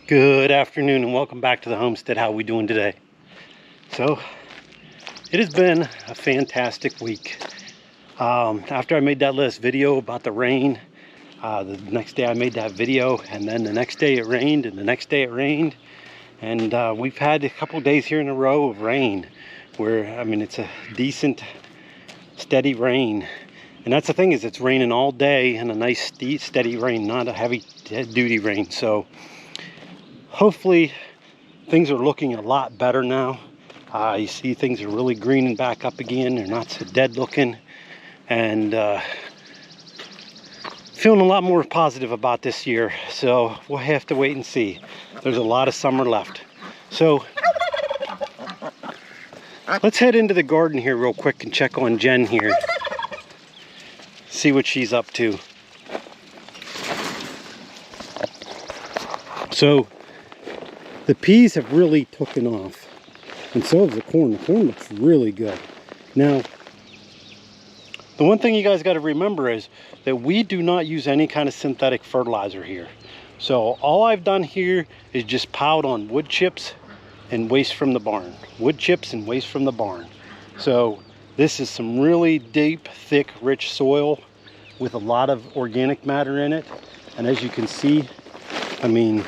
Good afternoon and welcome back to the homestead. How are we doing today? So it has been a fantastic week. After I made that last video about the rain, the next day I made that video, and then the next day it rained, and the next day it rained, and we've had a couple days here in a row of rain where, I mean, it's a decent steady rain. And that's the thing, is it's raining all day, and a nice steady rain, not a heavy duty rain. So hopefully things are looking a lot better now. You see things are really greening back up again. They're not so dead looking, and feeling a lot more positive about this year. So we'll have to wait and see. There's a lot of summer left. So let's head into the garden here real quick and check on Jen here. See what she's up to. So the peas have really taken off, and so has the corn. The corn looks really good. Now, the one thing you guys got to remember is that we do not use any kind of synthetic fertilizer here. So all I've done here is just piled on wood chips and waste from the barn. Wood chips and waste from the barn. So this is some really deep, thick, rich soil with a lot of organic matter in it. And as you can see, I mean,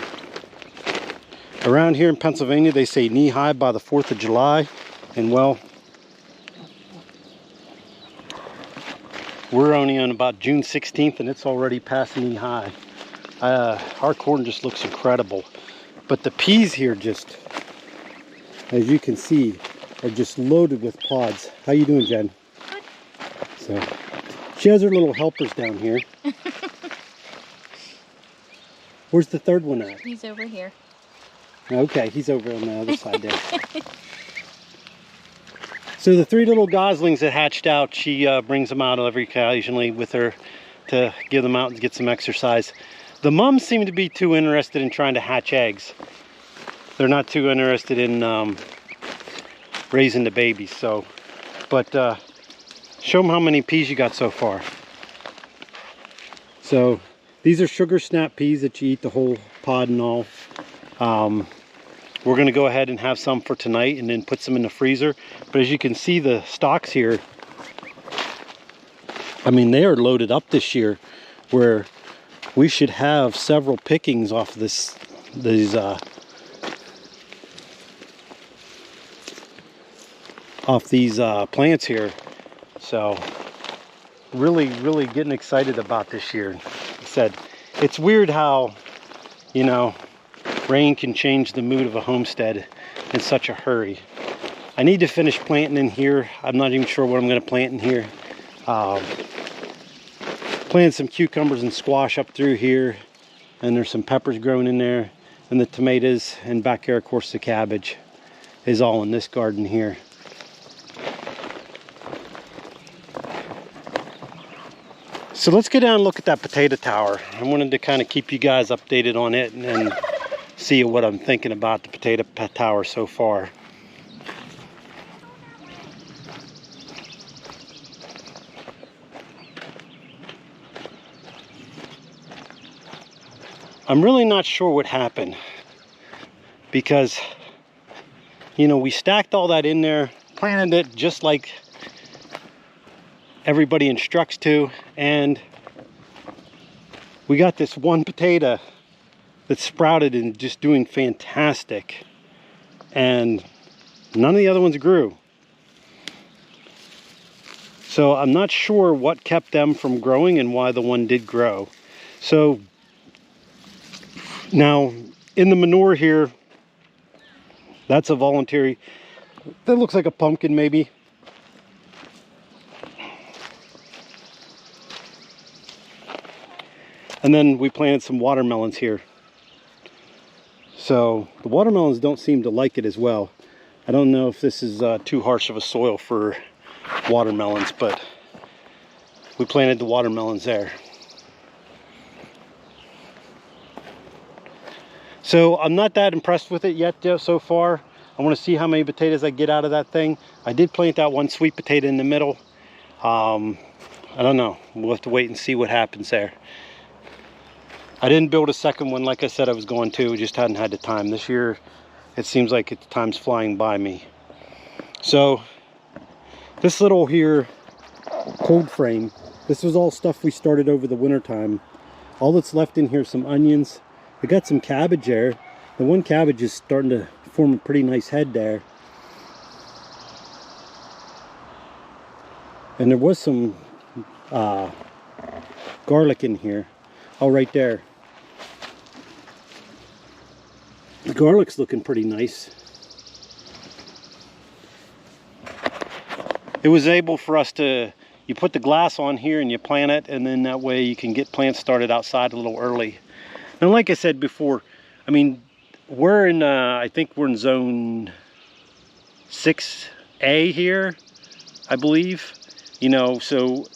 around here in Pennsylvania, they say knee high by the 4th of July. And well, we're only on about June 16th and it's already past knee high. Our corn just looks incredible. But the peas here just, as you can see, are just loaded with pods. How you doing, Jen? Good. So, she has her little helpers down here. Where's the third one at? He's over here. Okay, he's over on the other side there. So the three little goslings that hatched out, she brings them out every occasionally with her to give them out and get some exercise. The mums seem to be too interested in trying to hatch eggs. They're not too interested in raising the babies. So, but show them how many peas you got so far. So these are sugar snap peas that you eat the whole pod and all. We're going to go ahead and have some for tonight and then put some in the freezer. But as you can see, the stalks here, I mean, they are loaded up this year, where we should have several pickings off these plants here. So really getting excited about this year. Like I said, it's weird how, you know, rain can change the mood of a homestead in such a hurry. I need to finish planting in here. I'm not even sure what I'm going to plant in here. Planted some cucumbers and squash up through here, and there's some peppers growing in there, and the tomatoes, and back here, of course, the cabbage is all in this garden here. So let's go down and look at that potato tower. I wanted to kind of keep you guys updated on it and see what I'm thinking about the potato tower so far. I'm really not sure what happened, because, you know, we stacked all that in there, planted it just like everybody instructs to, and we got this one potato that sprouted and just doing fantastic, and none of the other ones grew. So I'm not sure what kept them from growing and why the one did grow. So now in the manure here, that's a voluntary, that looks like a pumpkin maybe. And then we planted some watermelons here. So the watermelons don't seem to like it as well. I don't know if this is too harsh of a soil for watermelons, but we planted the watermelons there. So I'm not that impressed with it yet so far. I want to see how many potatoes I get out of that thing. I did plant that one sweet potato in the middle. I don't know. We'll have to wait and see what happens there. I didn't build a second one like I said I was going to, just hadn't had the time. This year, it seems like time's flying by me. So, this little here cold frame, this was all stuff we started over the winter time. All that's left in here is some onions. I got some cabbage there. The one cabbage is starting to form a pretty nice head there. And there was some garlic in here. Oh, right there. The garlic's looking pretty nice. It was able for us to, you put the glass on here and you plant it, and then that way you can get plants started outside a little early. And like I said before, I mean, we're in, I think we're in zone 6A here, I believe. You know, so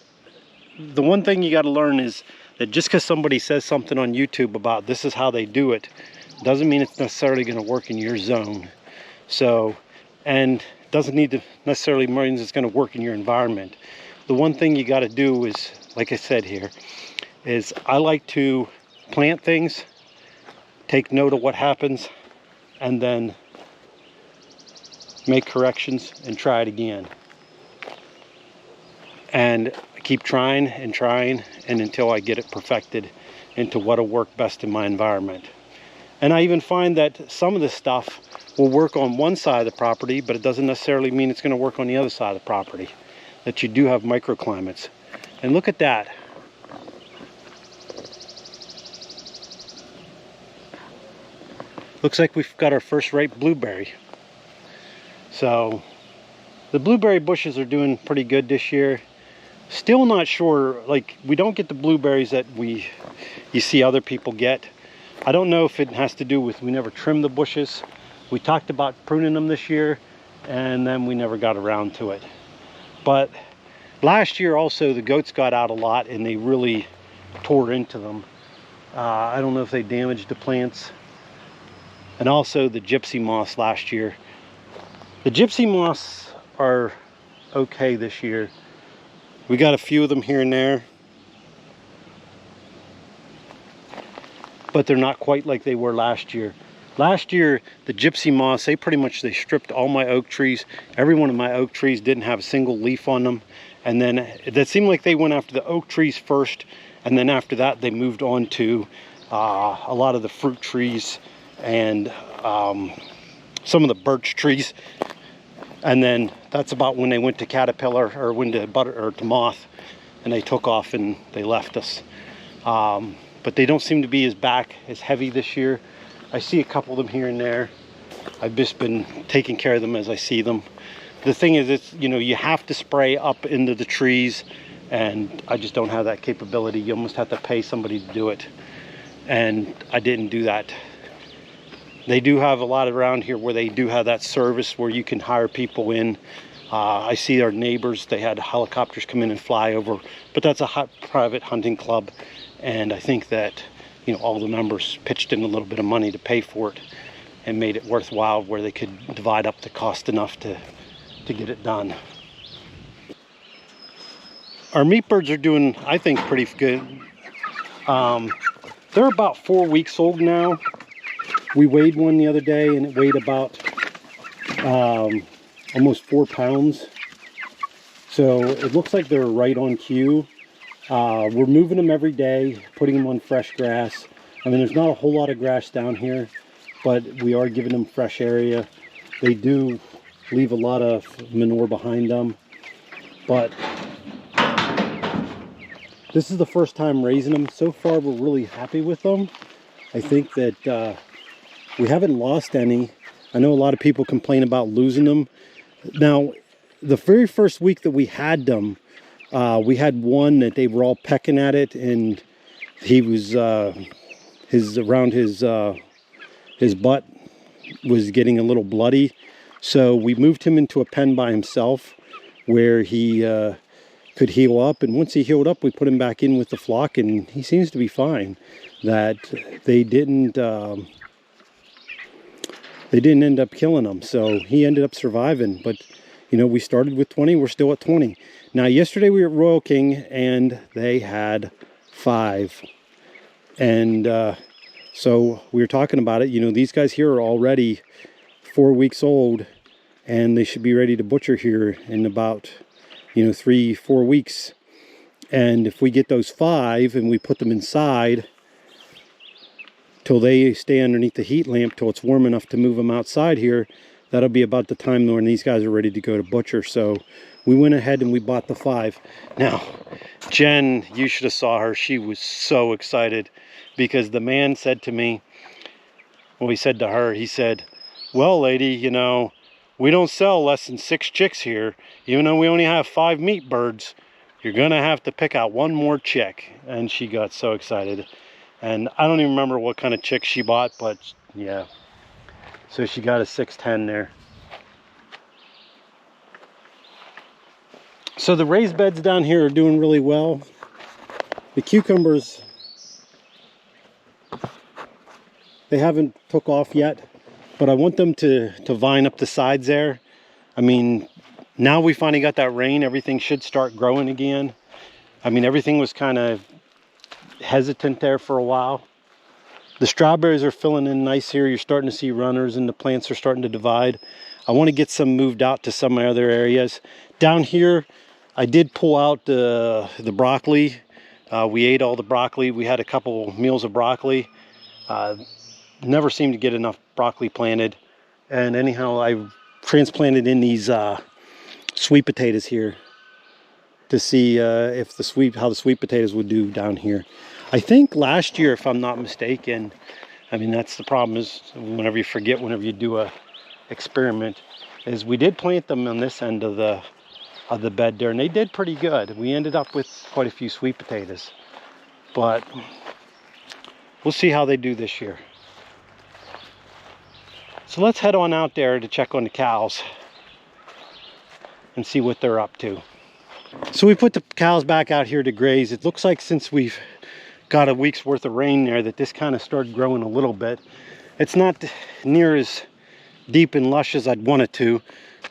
the one thing you got to learn is that just because somebody says something on YouTube about this is how they do it, doesn't mean it's necessarily going to work in your zone. So, and doesn't need to necessarily mean it's going to work in your environment. The one thing you got to do is, like I said here, is I like to plant things, take note of what happens, and then make corrections and try it again. And keep trying and trying, and until I get it perfected into what'll work best in my environment. And I even find that some of this stuff will work on one side of the property, but it doesn't necessarily mean it's going to work on the other side of the property. That you do have microclimates. And look at that. Looks like we've got our first ripe blueberry. So the blueberry bushes are doing pretty good this year. Still not sure, like we don't get the blueberries that you see other people get. I don't know if it has to do with we never trimmed the bushes. We talked about pruning them this year, and then we never got around to it. But last year also the goats got out a lot and they really tore into them. I don't know if they damaged the plants. And also the gypsy moss last year. The gypsy moss are okay this year. We got a few of them here and there, but they're not quite like they were last year. Last year, the gypsy moss, they stripped all my oak trees. Every one of my oak trees didn't have a single leaf on them. And then it seemed like they went after the oak trees first, and then after that they moved on to a lot of the fruit trees and some of the birch trees. And then that's about when they went to caterpillar, or went to to moth, and they took off and they left us. But they don't seem to be as heavy this year. I see a couple of them here and there. I've just been taking care of them as I see them. The thing is, it's, you know, you have to spray up into the trees, and I just don't have that capability. You almost have to pay somebody to do it, and I didn't do that. They do have a lot around here where they do have that service where you can hire people in. I see our neighbors, they had helicopters come in and fly over, but that's a private hunting club, and I think that, you know, all the members pitched in a little bit of money to pay for it and made it worthwhile where they could divide up the cost enough to get it done. Our meat birds are doing, I think, pretty good. They're about 4 weeks old now. We weighed one the other day and it weighed about almost 4 pounds. So it looks like they're right on cue. We're moving them every day, putting them on fresh grass. I mean, there's not a whole lot of grass down here, but we are giving them fresh area. They do leave a lot of manure behind them, but this is the first time raising them. So far, we're really happy with them. I think that we haven't lost any. I know a lot of people complain about losing them. Now, the very first week that we had them, we had one that they were all pecking at it, and he was around his butt was getting a little bloody. So we moved him into a pen by himself where he could heal up, and once he healed up, we put him back in with the flock, and he seems to be fine. That they didn't end up killing him, so he ended up surviving. But you know, we started with 20, we're still at 20. Now yesterday we were at Royal King and they had 5 And so we were talking about it. You know, these guys here are already 4 weeks old, and they should be ready to butcher here in about, you know, 3-4 weeks. And if we get those 5 and we put them inside till they stay underneath the heat lamp till it's warm enough to move them outside here, that'll be about the time when these guys are ready to go to butcher. So we went ahead and we bought the 5. Now, Jen, you should have saw her. She was so excited because the man said to me, well, he said to her, he said, well, lady, you know, we don't sell less than 6 chicks here. Even though we only have 5 meat birds, you're going to have to pick out 1 more chick. And she got so excited. And I don't even remember what kind of chick she bought, but yeah. So she got a 610 there. So the raised beds down here are doing really well. The cucumbers, they haven't took off yet, but I want them to vine up the sides there. I mean, now we finally got that rain, everything should start growing again. I mean, everything was kind of hesitant there for a while. The strawberries are filling in nice here. You're starting to see runners and the plants are starting to divide. I want to get some moved out to some other areas. Down here, I did pull out the broccoli. We ate all the broccoli. We had a couple meals of broccoli. Never seemed to get enough broccoli planted. And anyhow, I transplanted in these sweet potatoes here to see if how the sweet potatoes would do down here. I think last year, if I'm not mistaken, I mean, that's the problem is whenever you forget, whenever you do a experiment, is we did plant them on this end of the bed there, and they did pretty good. We ended up with quite a few sweet potatoes, but we'll see how they do this year. So let's head on out there to check on the cows and see what they're up to. So we put the cows back out here to graze. It looks like since we've got a week's worth of rain there that this kind of started growing a little bit. It's not near as deep and lush as I'd want it to,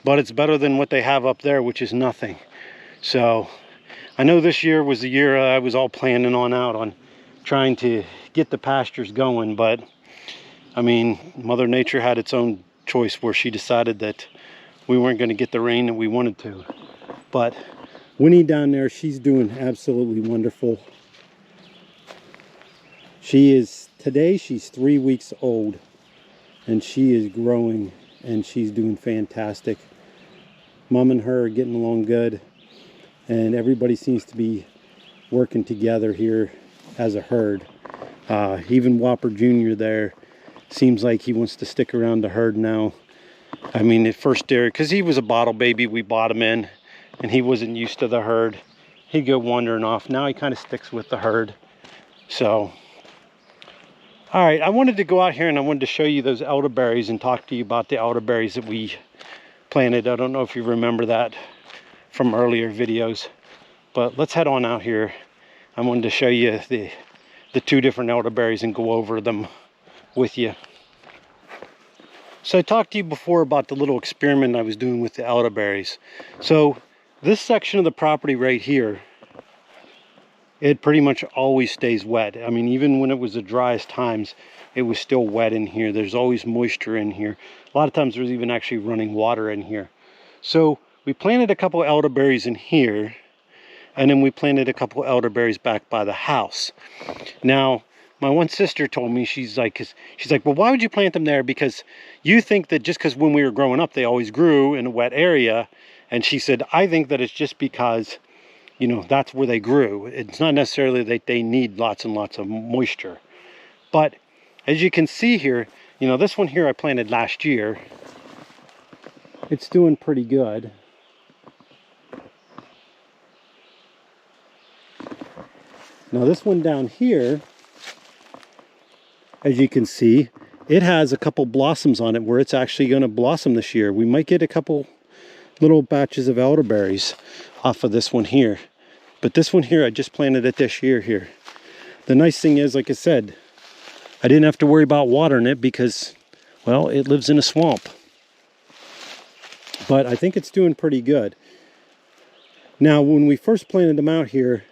but it's better than what they have up there, which is nothing. So I know this year was the year I was all planning on trying to get the pastures going, but I mean, Mother Nature had its own choice where she decided that we weren't going to get the rain that we wanted to. But Winnie down there, she's doing absolutely wonderful. Today she's 3 weeks old, and she is growing, and she's doing fantastic. Mom and her are getting along good, and everybody seems to be working together here as a herd. Even Whopper Jr. there seems like he wants to stick around the herd now. I mean, at first there, because he was a bottle baby, we bought him in, and he wasn't used to the herd. He'd go wandering off. Now he kind of sticks with the herd. So, all right, I wanted to go out here and I wanted to show you those elderberries and talk to you about the elderberries that we planted. I don't know if you remember that from earlier videos, but let's head on out here. I wanted to show you the 2 different elderberries and go over them with you. So I talked to you before about the little experiment I was doing with the elderberries. So this section of the property right here, it pretty much always stays wet. I mean, even when it was the driest times, it was still wet in here. There's always moisture in here. A lot of times there's even actually running water in here. So we planted a couple elderberries in here, and then we planted a couple elderberries back by the house. Now, my one sister told me, she's like, well, why would you plant them there? Because you think that just because when we were growing up, they always grew in a wet area. And she said, I think that it's just because, you know, that's where they grew. It's not necessarily that they need lots and lots of moisture. But as you can see here, you know, this one here I planted last year. It's doing pretty good. Now this one down here, as you can see, it has a couple blossoms on it where it's actually going to blossom this year. We might get a couple little batches of elderberries off of this one here. But this one here, I just planted it this year here. The nice thing is, like I said, I didn't have to worry about watering it because, well, it lives in a swamp. But I think it's doing pretty good. Now, when we first planted them out here,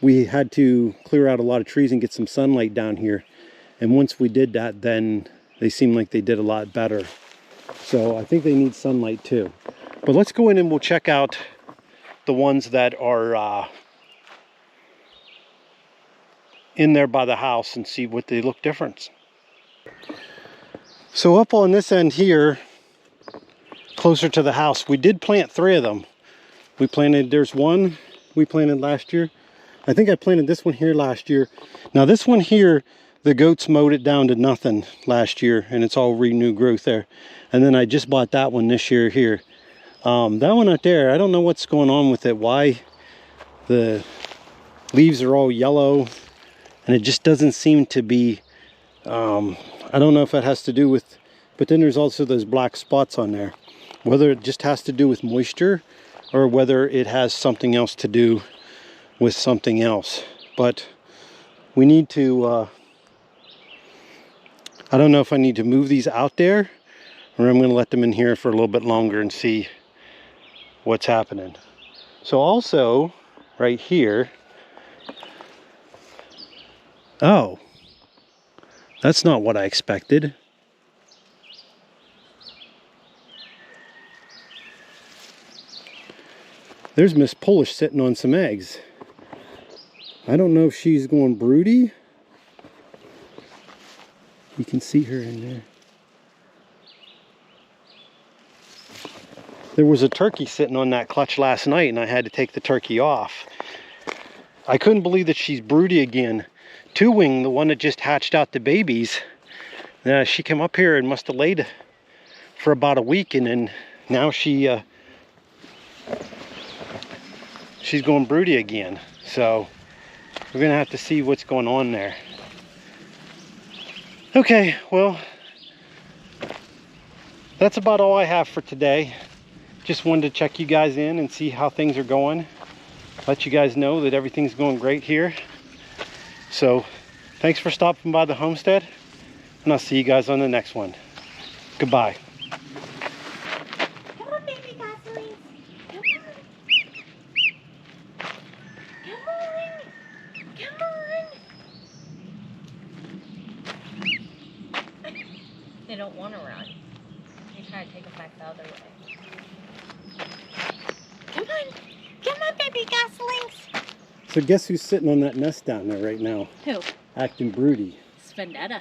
we had to clear out a lot of trees and get some sunlight down here. And once we did that, then they seemed like they did a lot better. So I think they need sunlight too. But let's go in and we'll check out the ones that are in there by the house and see what they look different. So up on this end here, closer to the house, we did plant 3 of them. We planted, there's one we planted last year. I think I planted this one here last year. Now this one here, the goats mowed it down to nothing last year, and it's all renewed growth there. And then I just bought that one this year here. That one out there, I don't know what's going on with it, why the leaves are all yellow, and it just doesn't seem to be, I don't know if it has to do with, but then there's also those black spots on there. Whether it just has to do with moisture or whether it has something else to do with something else. But we need to, I don't know if I need to move these out there or I'm going to let them in here for a little bit longer and see what's happening. So also right here, oh, that's not what I expected. There's Miss Polish sitting on some eggs. I don't know if she's going broody. You can see her in there. There was a turkey sitting on that clutch last night and I had to take the turkey off. I couldn't believe that she's broody again. Two Wing, the one that just hatched out the babies, she came up here and must have laid for about a week, and then now she's going broody again. So we're gonna have to see what's going on there. Okay, well, that's about all I have for today. Just wanted to check you guys in and see how things are going. Let you guys know that everything's going great here. So thanks for stopping by the homestead, and I'll see you guys on the next one. Goodbye. Come on, baby goslings. Come on. Come on. They don't want to run. They try to take them back the other way. Come on. Come on, baby goslings. So guess who's sitting on that nest down there right now? Who? Acting broody. It's Vendetta.